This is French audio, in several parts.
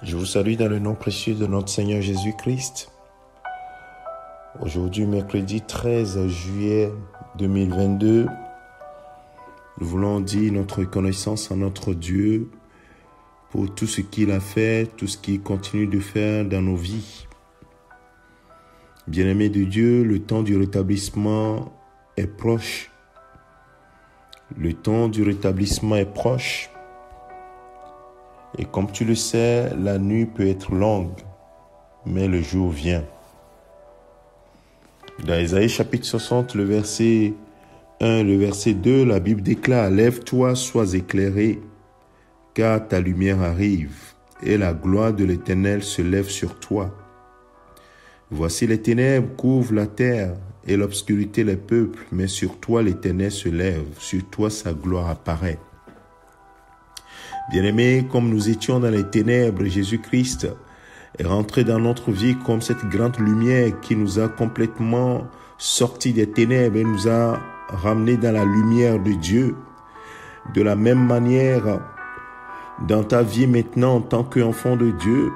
Je vous salue dans le nom précieux de notre Seigneur Jésus-Christ. Aujourd'hui, mercredi 13 juillet 2022, nous voulons dire notre reconnaissance à notre Dieu pour tout ce qu'il a fait, tout ce qu'il continue de faire dans nos vies. Bien-aimés de Dieu, le temps du rétablissement est proche. Le temps du rétablissement est proche. Et comme tu le sais, la nuit peut être longue, mais le jour vient. Dans Ésaïe chapitre 60, le verset 1, le verset 2, la Bible déclare « Lève-toi, sois éclairé, car ta lumière arrive, et la gloire de l'Éternel se lève sur toi. Voici les ténèbres couvrent la terre, et l'obscurité les peuples, mais sur toi l'Éternel se lève, sur toi sa gloire apparaît. » Bien-aimés, comme nous étions dans les ténèbres, Jésus-Christ est rentré dans notre vie comme cette grande lumière qui nous a complètement sortis des ténèbres et nous a ramenés dans la lumière de Dieu. De la même manière, dans ta vie maintenant en tant qu'enfant de Dieu,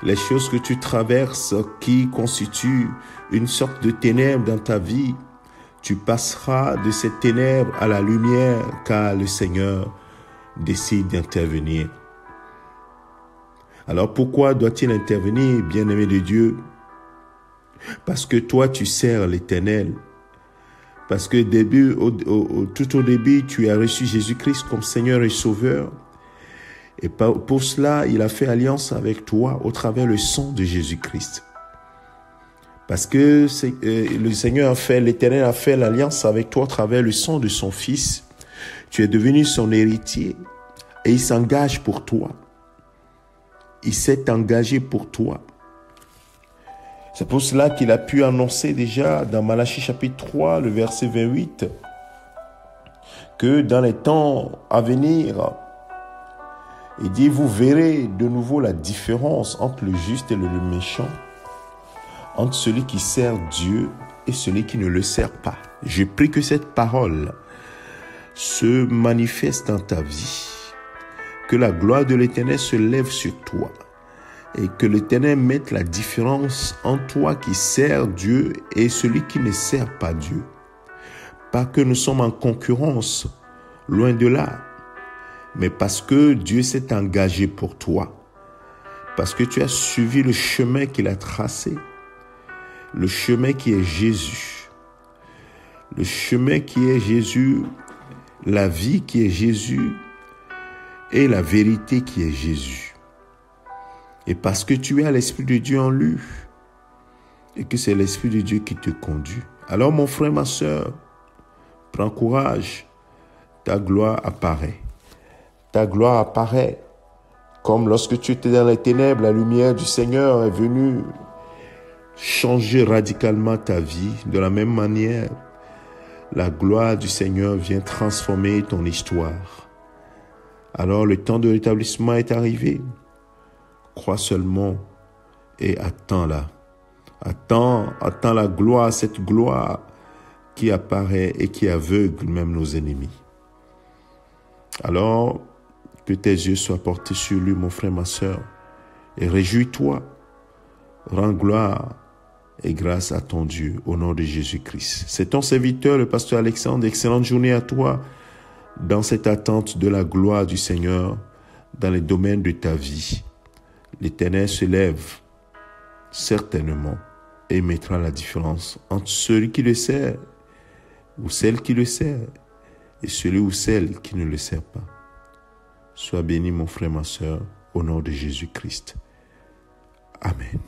les choses que tu traverses qui constituent une sorte de ténèbres dans ta vie, tu passeras de cette ténèbre à la lumière car le Seigneur décide d'intervenir. Alors pourquoi doit-il intervenir, bien-aimé de Dieu? Parce que toi tu sers l'Éternel. Parce que tout au début, tu as reçu Jésus-Christ comme Seigneur et Sauveur. Et pour cela, il a fait alliance avec toi au travers le sang de Jésus-Christ. Parce que le Seigneur l'Éternel a fait l'alliance avec toi au travers le sang de son Fils. Tu es devenu son héritier et il s'engage pour toi. Il s'est engagé pour toi. C'est pour cela qu'il a pu annoncer déjà dans Malachie chapitre 3, le verset 28, que dans les temps à venir, il dit, vous verrez de nouveau la différence entre le juste et le méchant, entre celui qui sert Dieu et celui qui ne le sert pas. Je prie que cette parole se manifeste dans ta vie, que la gloire de l'Éternel se lève sur toi et que l'Éternel mette la différence entre toi qui sert Dieu et celui qui ne sert pas Dieu. Pas que nous sommes en concurrence, loin de là, mais parce que Dieu s'est engagé pour toi, parce que tu as suivi le chemin qu'il a tracé, le chemin qui est Jésus, le chemin qui est Jésus, la vie qui est Jésus et la vérité qui est Jésus. Et parce que tu as l'Esprit de Dieu en lui et que c'est l'Esprit de Dieu qui te conduit. Alors mon frère, ma soeur, prends courage, ta gloire apparaît. Ta gloire apparaît comme lorsque tu étais dans les ténèbres, la lumière du Seigneur est venue changer radicalement ta vie. De la même manière, la gloire du Seigneur vient transformer ton histoire. Alors le temps de rétablissement est arrivé. Crois seulement et attends-la. Attends la gloire, cette gloire qui apparaît et qui aveugle même nos ennemis. Alors, que tes yeux soient portés sur lui, mon frère, ma soeur, et réjouis-toi. Rends gloire et grâce à ton Dieu, au nom de Jésus-Christ. C'est ton serviteur, le pasteur Alexandre. Excellente journée à toi dans cette attente de la gloire du Seigneur dans les domaines de ta vie. L'Éternel se lève certainement et mettra la différence entre celui qui le sert ou celle qui le sert et celui ou celle qui ne le sert pas. Sois béni, mon frère, ma soeur, au nom de Jésus-Christ. Amen.